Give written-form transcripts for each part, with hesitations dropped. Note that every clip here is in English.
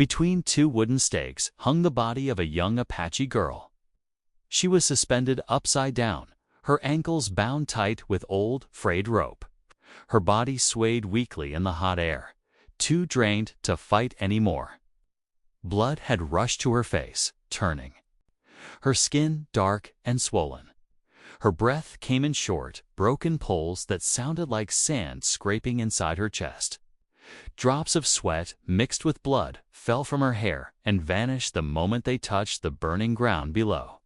Between two wooden stakes hung the body of a young Apache girl. She was suspended upside down, her ankles bound tight with old, frayed rope. Her body swayed weakly in the hot air, too drained to fight anymore. Blood had rushed to her face, turning. Her skin dark and swollen. Her breath came in short, broken pulls that sounded like sand scraping inside her chest. Drops of sweat mixed with blood fell from her hair and vanished the moment they touched the burning ground below.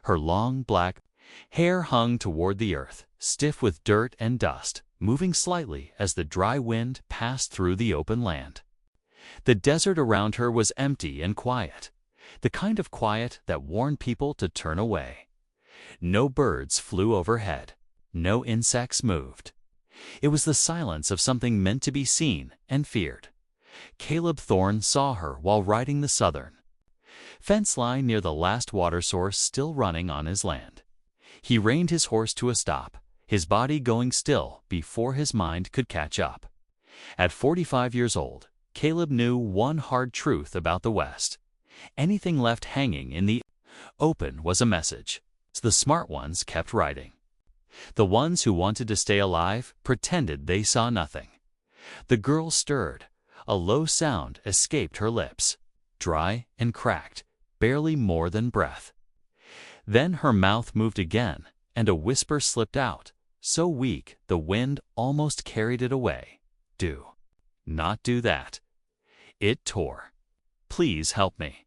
Her long black hair hung toward the earth, stiff with dirt and dust, moving slightly as the dry wind passed through the open land. The desert around her was empty and quiet, the kind of quiet that warned people to turn away. No birds flew overhead, no insects moved. It was the silence of something meant to be seen and feared. Caleb Thorne saw her while riding the southern fence line near the last water source still running on his land. He reined his horse to a stop, his body going still before his mind could catch up. At 45 years old, Caleb knew one hard truth about the West. Anything left hanging in the open was a message. The smart ones kept riding. The ones who wanted to stay alive pretended they saw nothing. The girl stirred. A low sound escaped her lips, dry and cracked, barely more than breath. Then her mouth moved again, and a whisper slipped out, so weak the wind almost carried it away. Do not do that. It tore. Please help me.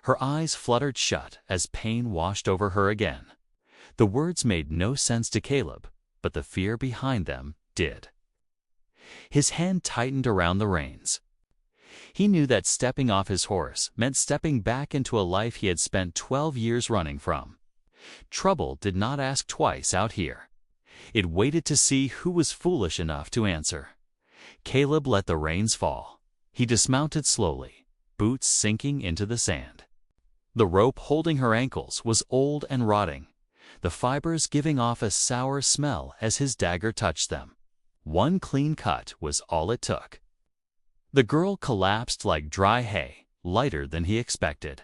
Her eyes fluttered shut as pain washed over her again. The words made no sense to Caleb, but the fear behind them did. His hand tightened around the reins. He knew that stepping off his horse meant stepping back into a life he had spent 12 years running from. Trouble did not ask twice out here. It waited to see who was foolish enough to answer. Caleb let the reins fall. He dismounted slowly, boots sinking into the sand. The rope holding her ankles was old and rotting, the fibers giving off a sour smell as his dagger touched them. One clean cut was all it took. The girl collapsed like dry hay, lighter than he expected.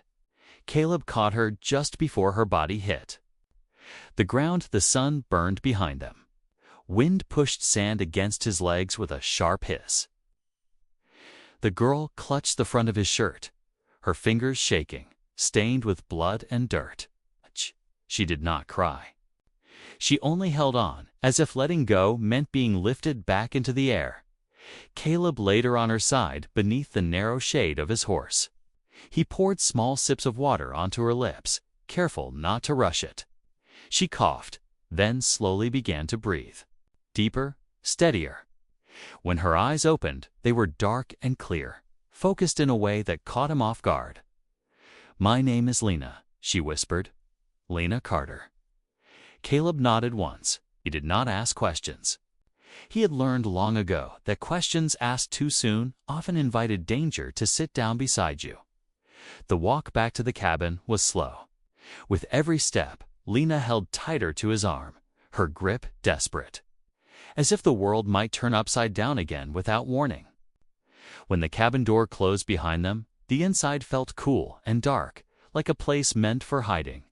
Caleb caught her just before her body hit the ground. The sun burned behind them. Wind pushed sand against his legs with a sharp hiss. The girl clutched the front of his shirt, her fingers shaking, stained with blood and dirt. She did not cry. She only held on, as if letting go meant being lifted back into the air. Caleb laid her on her side beneath the narrow shade of his horse. He poured small sips of water onto her lips, careful not to rush it. She coughed, then slowly began to breathe. Deeper, steadier. When her eyes opened, they were dark and clear, focused in a way that caught him off guard. "My name is Lena," she whispered. "Lena Carter." Caleb nodded once. He did not ask questions. He had learned long ago that questions asked too soon often invited danger to sit down beside you. The walk back to the cabin was slow. With every step, Lena held tighter to his arm, her grip desperate, as if the world might turn upside down again without warning. When the cabin door closed behind them, the inside felt cool and dark, like a place meant for hiding.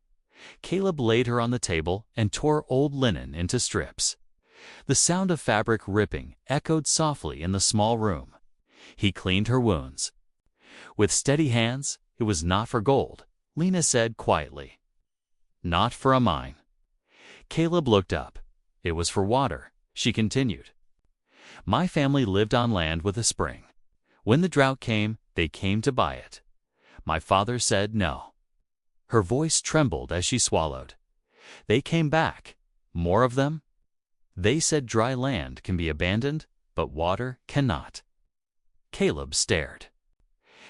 Caleb laid her on the table and tore old linen into strips. The sound of fabric ripping echoed softly in the small room. He cleaned her wounds. With steady hands, "It was not for gold," Lena said quietly. "Not for a mine." Caleb looked up. "It was for water," she continued. "My family lived on land with a spring. When the drought came, they came to buy it. My father said no." Her voice trembled as she swallowed. "They came back. More of them. They said dry land can be abandoned, but water cannot." Caleb stared.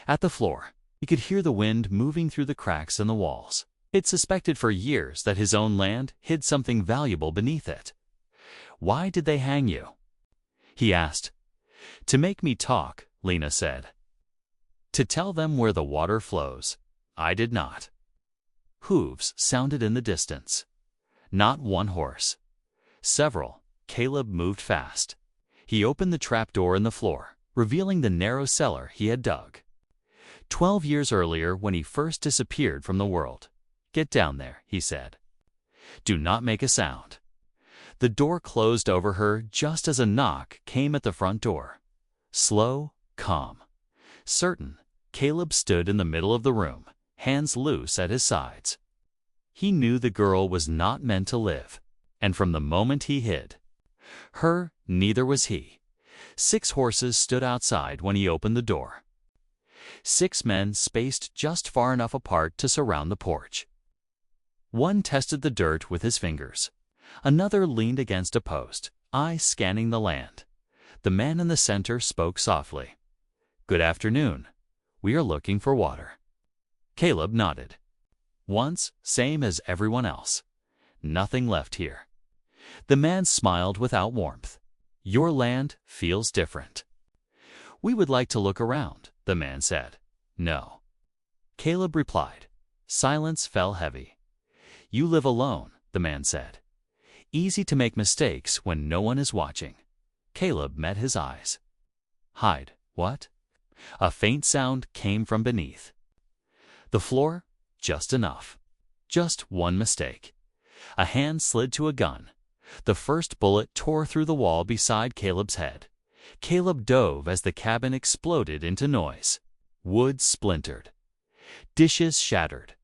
At the floor, he could hear the wind moving through the cracks in the walls. He'd suspected for years that his own land hid something valuable beneath it. "Why did they hang you?" he asked. "To make me talk," Lena said. "To tell them where the water flows. I did not." Hooves sounded in the distance. Not one horse. Several. Caleb moved fast. He opened the trapdoor in the floor, revealing the narrow cellar he had dug. 12 years earlier when he first disappeared from the world. "Get down there," he said. "Do not make a sound." The door closed over her just as a knock came at the front door. Slow, calm, certain, Caleb stood in the middle of the room, hands loose at his sides. He knew the girl was not meant to live, and from the moment he hid her, neither was he. 6 horses stood outside when he opened the door. 6 men spaced just far enough apart to surround the porch. One tested the dirt with his fingers. Another leaned against a post, eyes scanning the land. The man in the center spoke softly. "Good afternoon. We are looking for water." Caleb nodded. "Once, same as everyone else. Nothing left here." The man smiled without warmth. "Your land feels different." "We would like to look around," the man said. "No." Caleb replied. Silence fell heavy. "You live alone," the man said. "Easy to make mistakes when no one is watching." Caleb met his eyes. "Hide, what?" A faint sound came from beneath. "The floor? Just enough. Just one mistake." A hand slid to a gun. The first bullet tore through the wall beside Caleb's head. Caleb dove as the cabin exploded into noise. Wood splintered. Dishes shattered.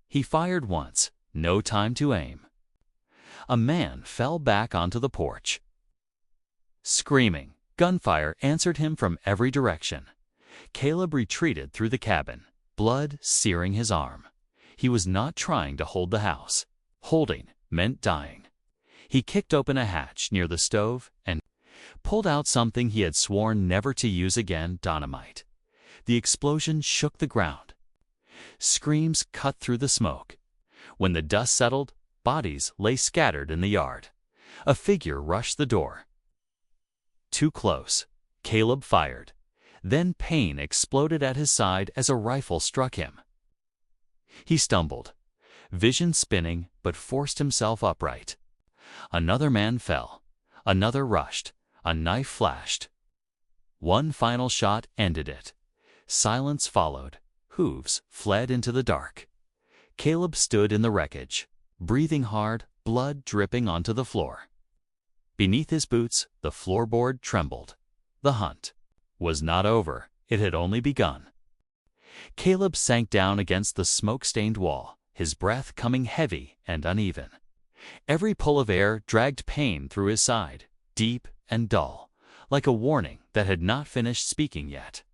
He fired once, no time to aim. A man fell back onto the porch. Screaming, gunfire answered him from every direction. Caleb retreated through the cabin, blood searing his arm. He was not trying to hold the house. Holding meant dying. He kicked open a hatch near the stove and pulled out something he had sworn never to use again, dynamite. The explosion shook the ground. Screams cut through the smoke. When the dust settled, bodies lay scattered in the yard. A figure rushed the door. Too close. Caleb fired. Then pain exploded at his side as a rifle struck him. He stumbled, vision spinning, but forced himself upright. Another man fell. Another rushed. A knife flashed. One final shot ended it. Silence followed. Hooves fled into the dark. Caleb stood in the wreckage, breathing hard, blood dripping onto the floor. Beneath his boots, the floorboard trembled. The hunt was not over. It had only begun. Caleb sank down against the smoke-stained wall, his breath coming heavy and uneven. Every pull of air dragged pain through his side, deep and dull, like a warning that had not finished speaking yet.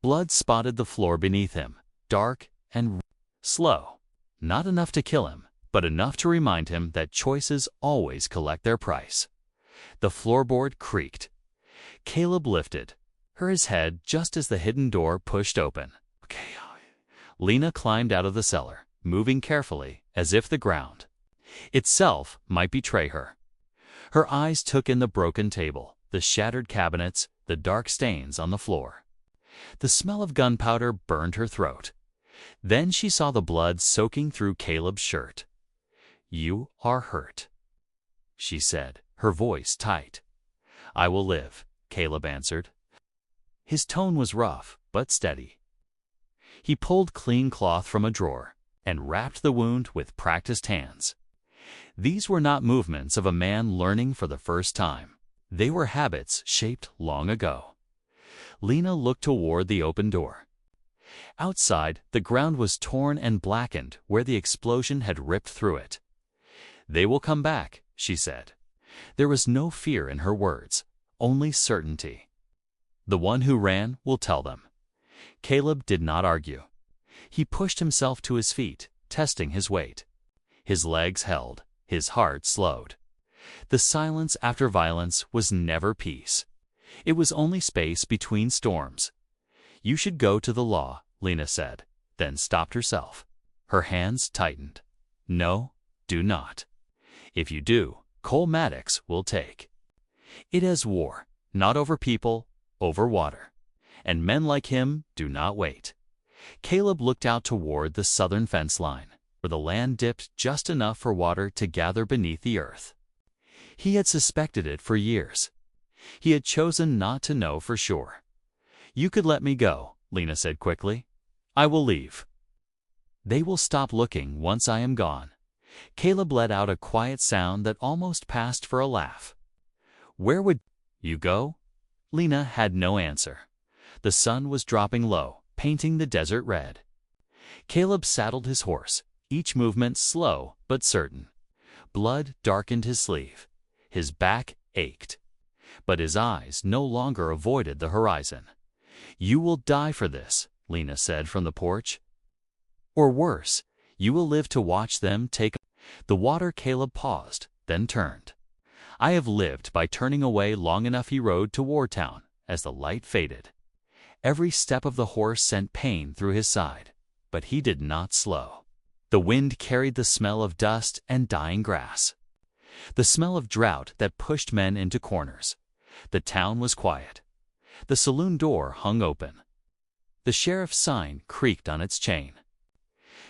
Blood spotted the floor beneath him, dark and slow. Not enough to kill him, but enough to remind him that choices always collect their price. The floorboard creaked. Caleb lifted his head just as the hidden door pushed open. Lena climbed out of the cellar, moving carefully, as if the ground itself might betray her. Her eyes took in the broken table, the shattered cabinets, the dark stains on the floor. The smell of gunpowder burned her throat. Then she saw the blood soaking through Caleb's shirt. "You are hurt," she said, her voice tight. "I will live," Caleb answered. His tone was rough, but steady. He pulled clean cloth from a drawer and wrapped the wound with practiced hands. These were not movements of a man learning for the first time. They were habits shaped long ago. Lena looked toward the open door. Outside, the ground was torn and blackened where the explosion had ripped through it. "They will come back," she said. There was no fear in her words, only certainty. "The one who ran will tell them." Caleb did not argue. He pushed himself to his feet, testing his weight. His legs held, his heart slowed. The silence after violence was never peace. It was only space between storms. "You should go to the law," Lena said, then stopped herself. Her hands tightened. "No, do not. If you do, Cole Maddox will take. It is war, not over people, over water. And men like him do not wait." Caleb looked out toward the southern fence line, where the land dipped just enough for water to gather beneath the earth. He had suspected it for years. He had chosen not to know for sure. "You could let me go," Lena said quickly. "I will leave. They will stop looking once I am gone." Caleb let out a quiet sound that almost passed for a laugh. "Where would you go?" Lena had no answer. The sun was dropping low, painting the desert red. Caleb saddled his horse, each movement slow but certain. Blood darkened his sleeve. His back ached. But his eyes no longer avoided the horizon. "You will die for this," Lena said from the porch. "Or worse, you will live to watch them take the water." Caleb paused, then turned. "I have lived by turning away long enough." He rode toward town as the light faded. Every step of the horse sent pain through his side, but he did not slow. The wind carried the smell of dust and dying grass, the smell of drought that pushed men into corners. The town was quiet. The saloon door hung open. The sheriff's sign creaked on its chain.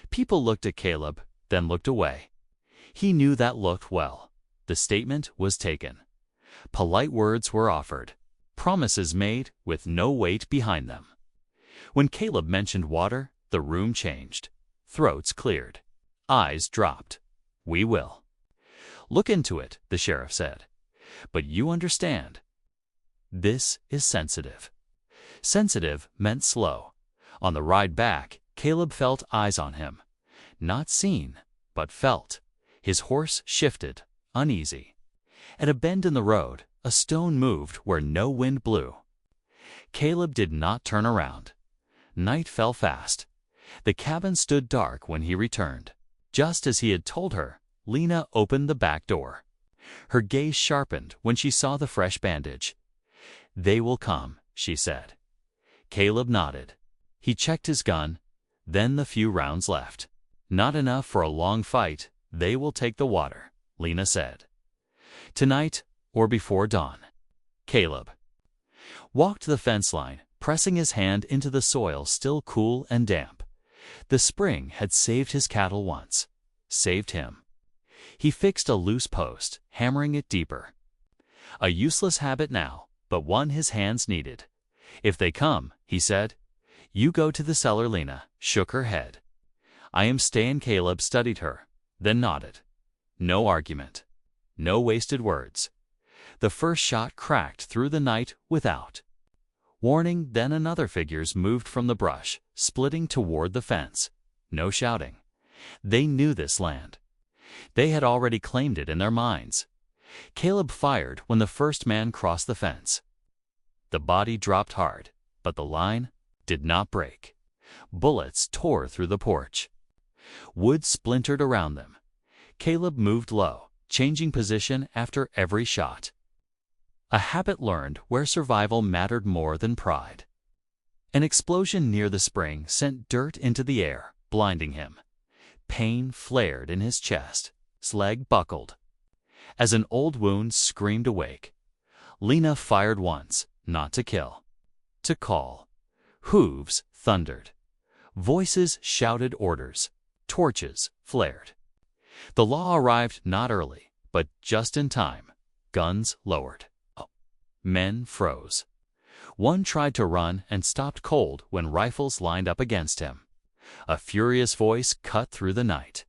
People looked at Caleb, then looked away. He knew that look well. The statement was taken. Polite words were offered, promises made with no weight behind them. When Caleb mentioned water, the room changed. Throats cleared. Eyes dropped. "We will look into it," the sheriff said. "But you understand. This is sensitive." Sensitive meant slow. On the ride back, Caleb felt eyes on him. Not seen, but felt. His horse shifted, uneasy. At a bend in the road, a stone moved where no wind blew. Caleb did not turn around. Night fell fast. The cabin stood dark when he returned. Just as he had told her, Lena opened the back door. Her gaze sharpened when she saw the fresh bandage. "They will come," she said. Caleb nodded. He checked his gun, then the few rounds left. "Not enough for a long fight. They will take the water," Lena said. "Tonight or before dawn." Caleb walked the fence line, pressing his hand into the soil still cool and damp. The spring had saved his cattle once, saved him. He fixed a loose post, hammering it deeper. A useless habit now, but one his hands needed. "If they come," he said, "you go to the cellar." Lena shook her head. "I am staying." Caleb studied her, then nodded. No argument. No wasted words. The first shot cracked through the night without warning. Then another figures moved from the brush, splitting toward the fence. No shouting. They knew this land. They had already claimed it in their minds. Caleb fired when the first man crossed the fence. The body dropped hard, but the line did not break. Bullets tore through the porch. Wood splintered around them. Caleb moved low, changing position after every shot. A habit learned where survival mattered more than pride. An explosion near the spring sent dirt into the air, blinding him. Pain flared in his chest. His leg buckled. As an old wound screamed awake. Lena fired once, not to kill, to call. Hooves thundered. Voices shouted orders. Torches flared. The law arrived not early, but just in time. Guns lowered. Men froze. One tried to run and stopped cold when rifles lined up against him. A furious voice cut through the night.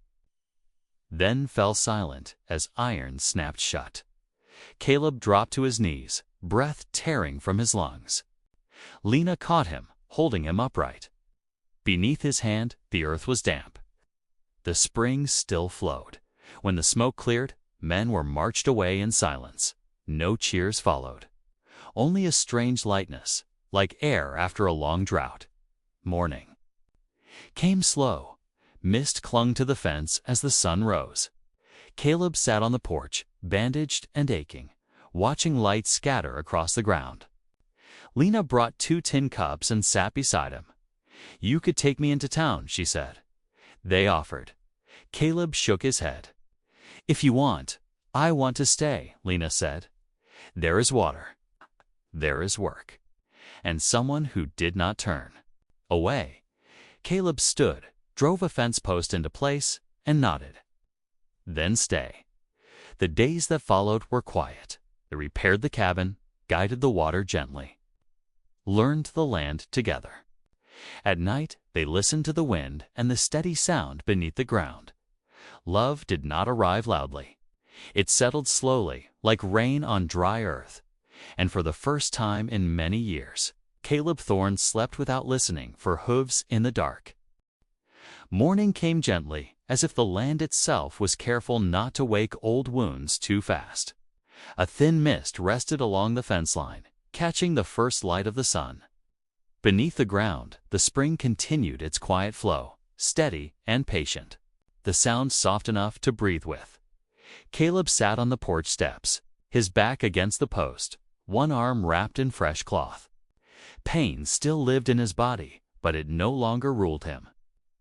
Then fell silent as iron snapped shut. Caleb dropped to his knees, breath tearing from his lungs. Lena caught him, holding him upright. Beneath his hand, the earth was damp. The spring still flowed. When the smoke cleared, men were marched away in silence. No cheers followed. Only a strange lightness, like air after a long drought. Morning came slow. Mist clung to the fence as the sun rose. Caleb sat on the porch, bandaged and aching, watching light scatter across the ground. Lena brought 2 tin cups and sat beside him. "You could take me into town," she said. They offered. Caleb shook his head. "If you want, I want to stay," Lena said. "There is water. There is work." And someone who did not turn away. Caleb stood, drove a fence post into place, and nodded. Then stay. The days that followed were quiet. They repaired the cabin, guided the water gently, learned the land together. At night, they listened to the wind and the steady sound beneath the ground. Love did not arrive loudly. It settled slowly, like rain on dry earth. And for the first time in many years, Caleb Thorne slept without listening for hooves in the dark. Morning came gently, as if the land itself was careful not to wake old wounds too fast. A thin mist rested along the fence line, catching the first light of the sun. Beneath the ground, the spring continued its quiet flow, steady and patient, the sound soft enough to breathe with. Caleb sat on the porch steps, his back against the post, one arm wrapped in fresh cloth. Pain still lived in his body, but it no longer ruled him.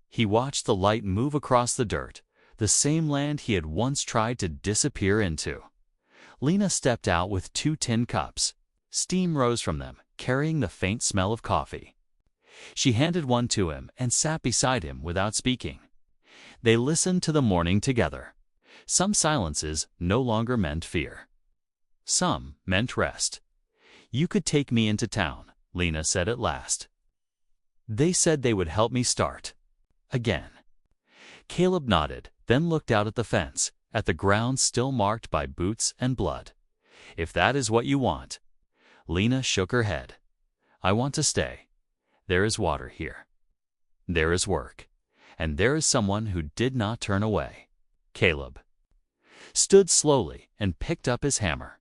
He watched the light move across the dirt, the same land he had once tried to disappear into. Lena stepped out with 2 tin cups. Steam rose from them, carrying the faint smell of coffee. She handed one to him and sat beside him without speaking. They listened to the morning together. Some silences no longer meant fear. Some meant rest. "You could take me into town," Lena said at last. "They said they would help me start again." Caleb nodded, then looked out at the fence, at the ground still marked by boots and blood. "If that is what you want." Lena shook her head. "I want to stay. There is water here. There is work. And there is someone who did not turn away." Caleb stood slowly and picked up his hammer.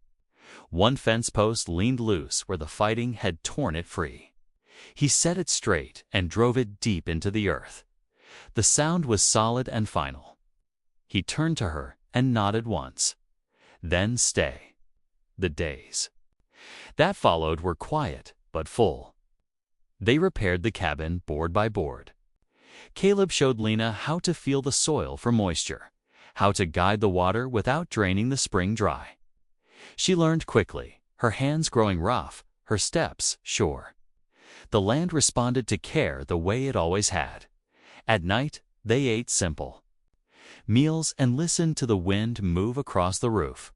One fence post leaned loose where the fighting had torn it free. He set it straight and drove it deep into the earth. The sound was solid and final. He turned to her and nodded once. Then stay. The days that followed were quiet but full. They repaired the cabin board by board. Caleb showed Lena how to feel the soil for moisture, how to guide the water without draining the spring dry. She learned quickly, her hands growing rough, her steps sure. The land responded to care the way it always had. At night, they ate simple meals and listened to the wind move across the roof.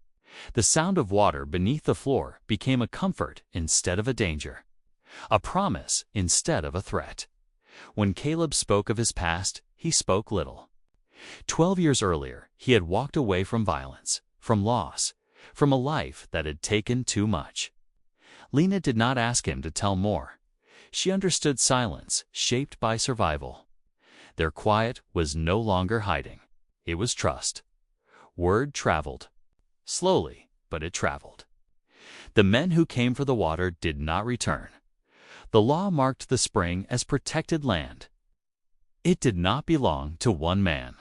The sound of water beneath the floor became a comfort instead of a danger, a promise instead of a threat. When Caleb spoke of his past, he spoke little. 12 years earlier, he had walked away from violence, from loss, from a life that had taken too much. Lena did not ask him to tell more. She understood silence shaped by survival. Their quiet was no longer hiding. It was trust. Word traveled. Slowly, but it traveled. The men who came for the water did not return. The law marked the spring as protected land. It did not belong to one man.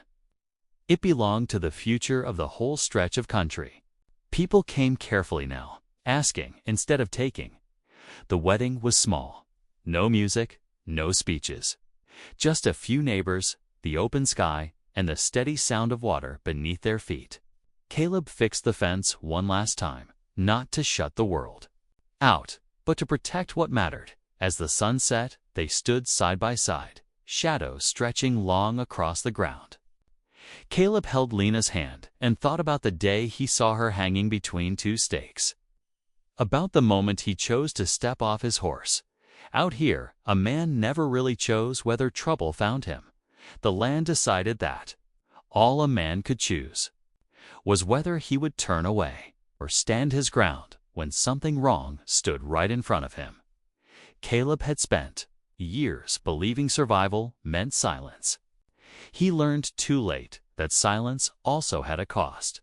It belonged to the future of the whole stretch of country. People came carefully now, asking instead of taking. The wedding was small. No music, no speeches. Just a few neighbors, the open sky, and the steady sound of water beneath their feet. Caleb fixed the fence one last time, not to shut the world out, but to protect what mattered. As the sun set, they stood side by side, shadows stretching long across the ground. Caleb held Lena's hand and thought about the day he saw her hanging between 2 stakes. About the moment he chose to step off his horse. Out here, a man never really chose whether trouble found him. The land decided that. All a man could choose was whether he would turn away or stand his ground when something wrong stood right in front of him. Caleb had spent years believing survival meant silence. He learned too late that silence also had a cost.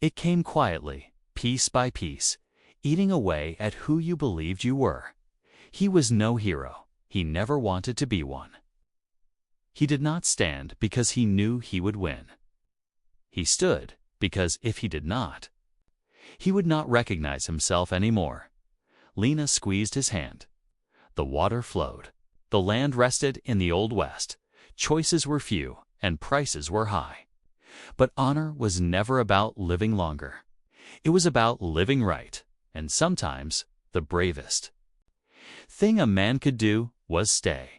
It came quietly, piece by piece, eating away at who you believed you were. He was no hero. He never wanted to be one. He did not stand because he knew he would win. He stood because if he did not, he would not recognize himself anymore. Lena squeezed his hand. The water flowed. The land rested in the Old West. Choices were few and prices were high. But honor was never about living longer. It was about living right, and sometimes the bravest thing a man could do was stay.